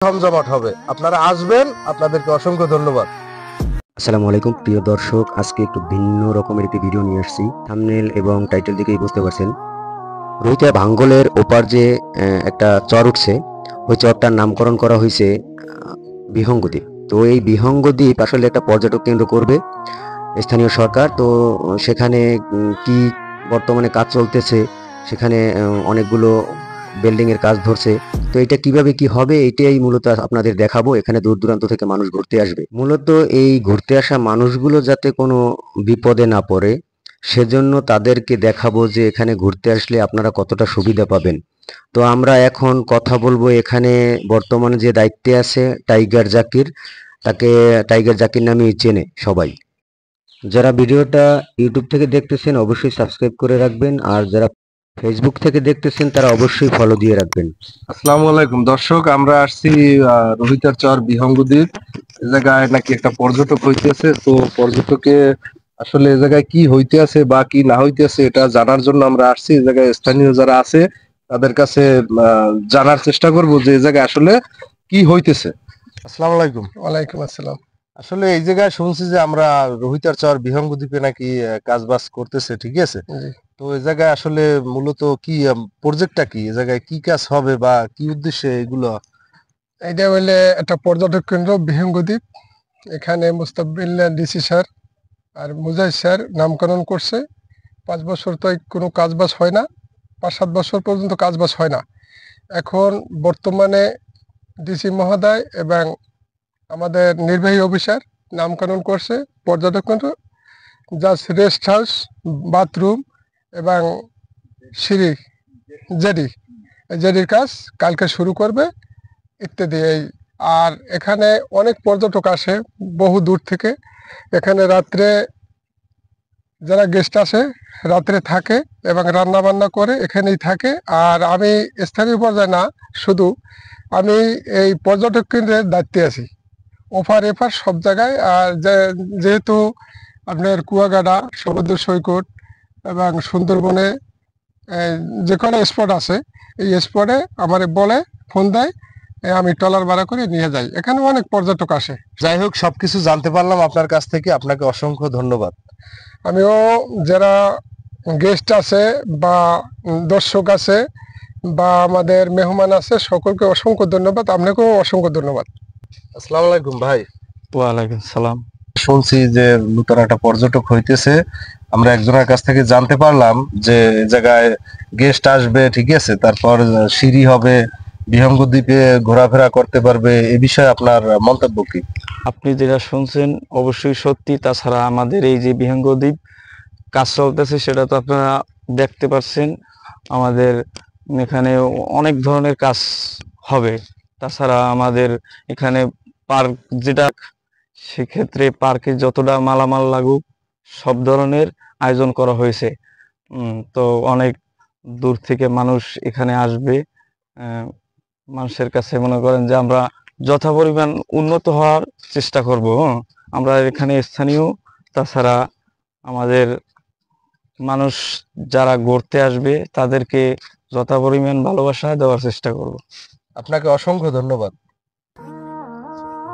জমজমাট হবে। আপনারা আসবেন, আপনাদেরকে অসংখ্য ধন্যবাদ। আসসালামু আলাইকুম প্রিয় দর্শক, আজকে একটু ভিন্ন রকমের একটি ভিডিও নিয়ে আসছি। থাম্বনেল এবং টাইটেল দেখেই বুঝতে পারছেন। রুইতা ভাঙ্গলের ওপার যে একটা চর উঠছে, ওই চরটার নামকরণ করা হয়েছে বিহঙ্গদ্বীপ। তো এই বিহঙ্গদ্বীপ আসলে একটা পর্যটক কেন্দ্র করবে স্থানীয় সরকার। তো সেখানে কি বর্তমানে কাজ চলতেছে, সেখানে অনেকগুলো বিল্ডিং এর কাজ ধরছে। তো এটা কিভাবে কি হবে এটাই মূলত আপনাদের দেখাবো। এখানে দূর দূরান্ত থেকে মানুষ ঘুরতে আসবে। মূলত এই ঘুরতে আসা মানুষগুলো যাতে কোনো বিপদে না পড়ে, সেজন্য তাদেরকে দেখাবো যে এখানে ঘুরতে আসলে আপনারা কতটা সুবিধা পাবেন। তো আমরা এখন কথা বলবো এখানে বর্তমানে যে দায়িত্বে আছে টাইগার জাকির। তাকে টাইগার জাকির নামেই চেনে সবাই। যারা ভিডিওটা ইউটিউব থেকে দেখতেছেন অবশ্যই সাবস্ক্রাইব করে রাখবেন, আর যারা ফেসবুক থেকে দেখতেছেন তারা অবশ্যই ফলো দিয়ে রাখবেন। আসসালামু আলাইকুম দর্শক, আমরা আসছি রোহিতার চর বিহঙ্গদ্বীপ। এ জায়গায় নাকি একটা পর্যটক হইতেছে। তো পর্যটকে আসলে এ জায়গায় কি হইতে আছে বা কি না হইতে আছে এটা জানার জন্য আমরা আসছি। এই জায়গায় স্থানীয় যারা আছে তাদের কাছে জানার চেষ্টা করব যে এই জায়গায় আসলে কি হইতেছে। আসসালামু আলাইকুম। ওয়ালাইকুম আসসালাম। আসলে এই জায়গায় শুনছি যে আমরা রোহিতার চর বিহঙ্গদ্বীপে নাকি কাজ বাজ করতেছে, ঠিক আছে? জি, তো এই জায়গায় আসলে মূলত কি প্রজেক্টটা কি, এই জায়গায় কি কাজ হবে বা কি উদ্দেশ্যে এগুলো? এটা হইলে একটা পর্যটক কেন্দ্র বিহঙ্গদ্বীপ। এখানে মুস্তাফিল্লাহ ডিসি স্যার আর মুজাহিদ স্যার নামকরণ করছে। 5 বছর তো কোনো কাজবাজ হয় না, 5-7 বছর পর্যন্ত কাজবাজ হয় না। এখন বর্তমানে ডিসি মহোদয় এবং আমাদের নির্বাহী অফিসার নামকরণ করছে পর্যটক কেন্দ্র। জাস্ট রেস্ট হাউস, বাথরুম এবং সিঁড়ি, জেডি, জেডির কাজ কালকে শুরু করবে ইত্যাদি। এই আর এখানে অনেক পর্যটক আসে বহু দূর থেকে। এখানে রাত্রে যারা গেস্ট আসে রাত্রে থাকে এবং রান্না বান্না করে এখানেই থাকে। আর আমি স্থানীয় পর্যায়ে না, শুধু আমি এই পর্যটক কেন্দ্রের দায়িত্বে আছি, ওপার এপার সব জায়গায়। আর যেহেতু আপনার কুয়াকাটা, সমুদ্র সৈকত এবং সুন্দরবনে যে কোনো স্পট আছে, এই স্পটে আমার বলে ফোন দেয়, আমি ট্রলার ভাড়া করে নিয়ে যাই। এখানে অনেক পর্যটক আসে। যাই হোক, সবকিছু জানতে পারলাম আপনার কাছ থেকে, আপনাকে অসংখ্য ধন্যবাদ। আমিও যারা গেস্ট আছে বা দর্শক আছে বা আমাদের মেহমান আছে সকলকে অসংখ্য ধন্যবাদ, আপনাকেও অসংখ্য ধন্যবাদ। আসসালামু আলাইকুম ভাই। ওয়ালাইকুম সালাম। শুনছি যে নতুন একটা পর্যটক হইতেছে। আমরা একজনের কাছ থেকে জানতে পারলাম যে এই জায়গায় গেস্ট আসবে, ঠিক আছে, তারপর সিঁড়ি হবে, বিহঙ্গদ্বীপে ঘোরাফেরা করতে পারবে। এ বিষয়ে আপনার মন্তব্য কি? আপনি যেটা শুনছেন অবশ্যই সত্যি। তাছাড়া আমাদের এই যে বিহঙ্গদ্বীপ কাজ চলতেছে সেটা তো আপনারা দেখতে পাচ্ছেন। আমাদের এখানে অনেক ধরনের কাজ হবে। তাছাড়া আমাদের এখানে পার্ক যেটা, সেক্ষেত্রে পার্কে যতটা মালামাল লাগুক সব ধরনের আয়োজন করা হয়েছে। তো অনেক দূর থেকে মানুষ এখানে আসবে। মানুষের কাছে মনে করেন যে আমরা যথাপরিমাণ উন্নত হওয়ার চেষ্টা করব। আমরা এখানে স্থানীয়, তাছাড়া আমাদের মানুষ যারা ঘুরতে আসবে তাদেরকে যথাপরিমাণ ভালোবাসা দেওয়ার চেষ্টা করব। আপনাকে অসংখ্য ধন্যবাদ।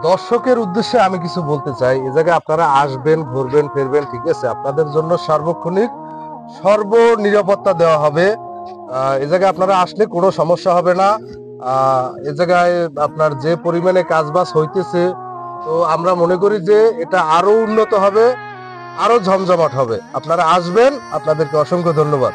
দর্শকের উদ্দেশ্যে আমি কিছু বলতে চাই। এ জায়গায় আপনারা আসবেন, ঘুরবেন, ফিরবেন, ঠিক আছে? আপনাদের জন্য সার্বক্ষণিক নিরাপত্তা দেওয়া হবে। এ জায়গায় আপনারা আসলে কোনো সমস্যা হবে না। এ জায়গায় আপনার যে পরিমাণে কাজবাজ হইতেছে, তো আমরা মনে করি যে এটা আরো উন্নত হবে, আরো জমজমাট হবে। আপনারা আসবেন, আপনাদেরকে অসংখ্য ধন্যবাদ।